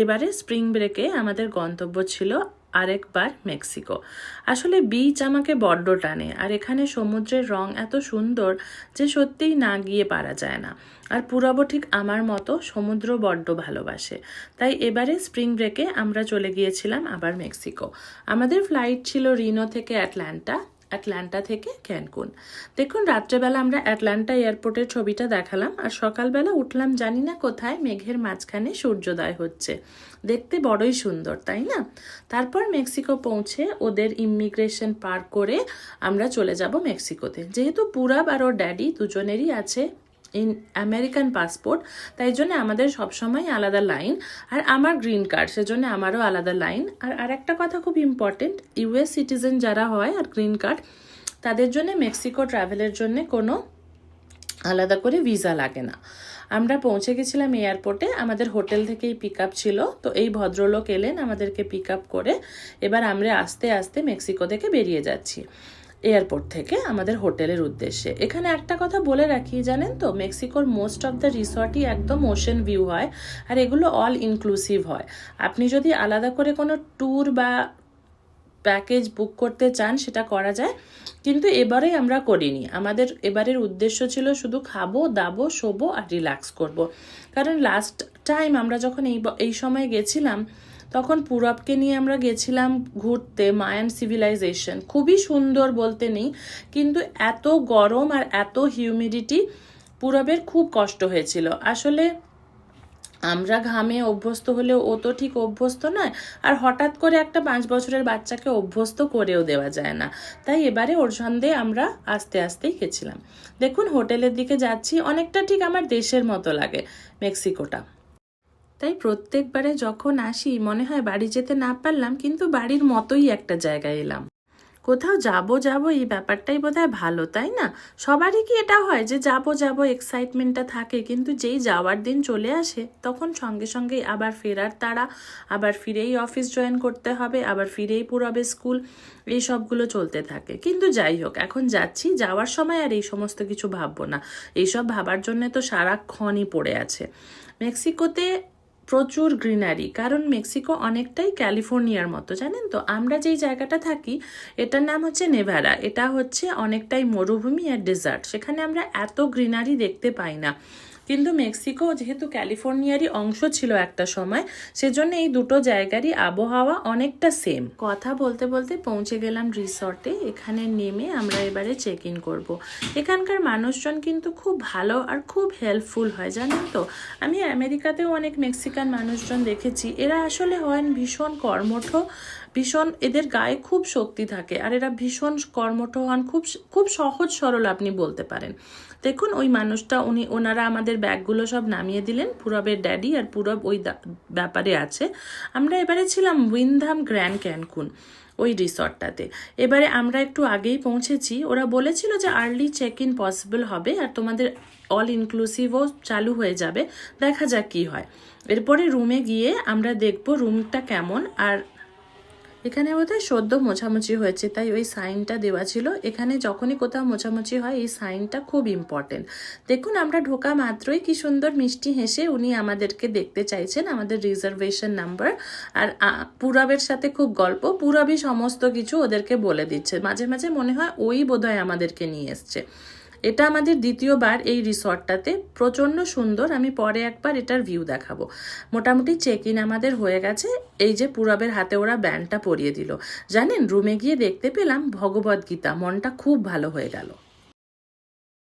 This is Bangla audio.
এবারে স্প্রিং ব্রেকে আমাদের গন্তব্য ছিল আরেকবার মেক্সিকো। আসলে বিচ আমাকে বড্ড টানে, আর এখানে সমুদ্রের রং এত সুন্দর যে সত্যিই না গিয়ে পারা যায় না। আর পুরবও ঠিক আমার মতো সমুদ্র বড্ড ভালোবাসে, তাই এবারে স্প্রিং ব্রেকে আমরা চলে গিয়েছিলাম আবার মেক্সিকো। আমাদের ফ্লাইট ছিল রিনো থেকে অ্যাটলান্টা থেকে ক্যানকুন। দেখুন, রাত্রেবেলা আমরা অ্যাটলান্টা এয়ারপোর্টের ছবিটা দেখালাম, আর সকালবেলা উঠলাম জানি না কোথায়, মেঘের মাঝখানে সূর্যোদয় হচ্ছে। দেখতে বড়ই সুন্দর, তাই না? তারপর মেক্সিকো পৌঁছে ওদের ইমিগ্রেশন পার করে আমরা চলে যাব মেক্সিকোতে। যেহেতু পুরাব আর ওর ড্যাডি দুজনেরই আছে আমেরিকান পাসপোর্ট, তাই জন্য আমাদের সবসময় আলাদা লাইন, আর আমার গ্রিন কার্ড, সেজন্য আমারও আলাদা লাইন। আর একটা কথা খুব ইম্পর্টেন্ট, ইউএস সিটিজেন যারা হয় আর গ্রিন কার্ড, তাদের জন্য মেক্সিকো ট্রাভেলের জন্য কোনো আলাদা করে ভিসা লাগে না। আমরা পৌঁছে গেছিলাম এয়ারপোর্টে, আমাদের হোটেল থেকেই পিক আপ ছিল। তো এই ভদ্রলোক এলেন আমাদেরকে পিক আপ করে। এবার আমরা আস্তে আস্তে মেক্সিকো থেকে বেরিয়ে যাচ্ছি এয়ারপোর্ট থেকে আমাদের হোটেলের উদ্দেশ্যে। এখানে একটা কথা বলে রাখি, জানেন তো, মেক্সিকোর মোস্ট অফ দ্য রিসর্টই একদম ওশেন ভিউ হয়, আর এগুলো অল ইনক্লুসিভ হয়। আপনি যদি আলাদা করে কোনো ট্যুর বা প্যাকেজ বুক করতে চান সেটা করা যায়, কিন্তু এবারে আমরা করিনি। আমাদের এবারের উদ্দেশ্য ছিল শুধু খাবো দাবো শোবো আর রিল্যাক্স করব। কারণ লাস্ট টাইম আমরা যখন এই সময় গেছিলাম, তখন পুরবকে নিয়ে আমরা গেছিলাম ঘুরতে মায়ান সিভিলাইজেশন। খুবই সুন্দর বলতে নেই, কিন্তু এত গরম আর এত হিউমিডিটি, পুরবের খুব কষ্ট হয়েছিল। আসলে আমরা ঘামে অভ্যস্ত হলেও ও তো ঠিক অভ্যস্ত নয়, আর হঠাৎ করে একটা 5 বছরের বাচ্চাকে অভ্যস্ত করেও দেওয়া যায় না। তাই এবারে ওর সঙ্গে আমরা আস্তে আস্তেই গেছিলাম। দেখুন, হোটেলের দিকে যাচ্ছি, অনেকটা ঠিক আমার দেশের মতো লাগে মেক্সিকোটা। তাই প্রত্যেকবারে যখন আসি মনে হয় বাড়ি যেতে না পারলাম, কিন্তু বাড়ির মতোই একটা জায়গায় এলাম। কোথাও যাব এই ব্যাপারটাই বোধহয় ভালো, তাই না? সবারই কি এটা হয় যে যাব এক্সাইটমেন্টটা থাকে, কিন্তু যেই যাওয়ার দিন চলে আসে তখন সঙ্গে সঙ্গেই আবার ফেরার তাড়া, আবার ফিরেই অফিস জয়েন করতে হবে, আবার ফিরেই পুরবে স্কুল, এই সবগুলো চলতে থাকে। কিন্তু যাই হোক, এখন যাচ্ছি, যাওয়ার সময় আর এই সমস্ত কিছু ভাববো না। এইসব ভাবার জন্য তো সারাক্ষণই পড়ে আছে। মেক্সিকোতে প্রচুর গ্রিনারি, কারণ মেক্সিকো অনেকটাই ক্যালিফোর্নিয়ার মতো, জানেন তো। আমরা যেই জায়গাটা থাকি এটার নাম হচ্ছে নেভাডা। এটা হচ্ছে অনেকটাই মরুভূমি আর ডেজার্ট, সেখানে আমরা এত গ্রিনারি দেখতে পাই না। কিন্তু মেক্সিকো যেহেতু ক্যালিফোর্নিয়ারই অংশ ছিল একটা সময়, সেজন্য এই দুটো জায়গারই আবহাওয়া অনেকটা সেম। কথা বলতে বলতে পৌঁছে গেলাম রিসর্টে। এখানে নেমে আমরা এবারে চেক ইন করবো। এখানকার মানুষজন কিন্তু খুব ভালো আর খুব হেল্পফুল হয়, জানেন তো। আমি আমেরিকাতেও অনেক মেক্সিকান মানুষজন দেখেছি, এরা আসলে হন ভীষণ কর্মঠ, ভীষণ, এদের গায়ে খুব শক্তি থাকে, আর এরা ভীষণ কর্মঠ হন, খুব সহজ সরল আপনি বলতে পারেন। দেখুন, ওই মানুষটা ওনারা আমাদের ব্যাগগুলো সব নামিয়ে দিলেন। পুরবের ড্যাডি আর পুরব ওই ব্যাপারে আছে। আমরা এবারে ছিলাম উইন্ডহাম গ্র্যান্ড ক্যানকুন, ওই রিসর্টটাতে। এবারে আমরা একটু আগেই পৌঁছেছি। ওরা বলেছিল যে আর্লি চেক ইন পসিবল হবে, আর তোমাদের অল ইনক্লুসিভও চালু হয়ে যাবে। দেখা যাক কি হয়। এরপরে রুমে গিয়ে আমরা দেখবো রুমটা কেমন। আর এখানে বোধহয় সদ্য মোছামুছি হয়েছে, তাই ওই সাইনটা দেওয়া ছিল। এখানে যখনই কোথাও মোছামুছি হয় এই সাইনটা খুব ইম্পর্টেন্ট। দেখুন, আমরা ঢোকা মাত্রই কি সুন্দর মিষ্টি হেসে উনি আমাদেরকে দেখতে চাইছেন, আমাদের রিজার্ভেশন নাম্বার। আর পুরবের সাথে খুব গল্প, পুরবই সমস্ত কিছু ওদেরকে বলে দিচ্ছে। মাঝে মাঝে মনে হয় ওই বোধহয় আমাদেরকে নিয়ে এসছে। এটা আমাদের দ্বিতীয়বার এই রিসর্টটাতে, প্রচণ্ড সুন্দর। আমি পরে একবার এটার ভিউ দেখাবো। মোটামুটি চেক ইন আমাদের হয়ে গেছে। এই যে পুরবের হাতে ওরা ব্যান্ডটা পরিয়ে দিল। জানেন, রুমে গিয়ে দেখতে পেলাম ভগবদ্গীতা, মনটা খুব ভালো হয়ে গেল।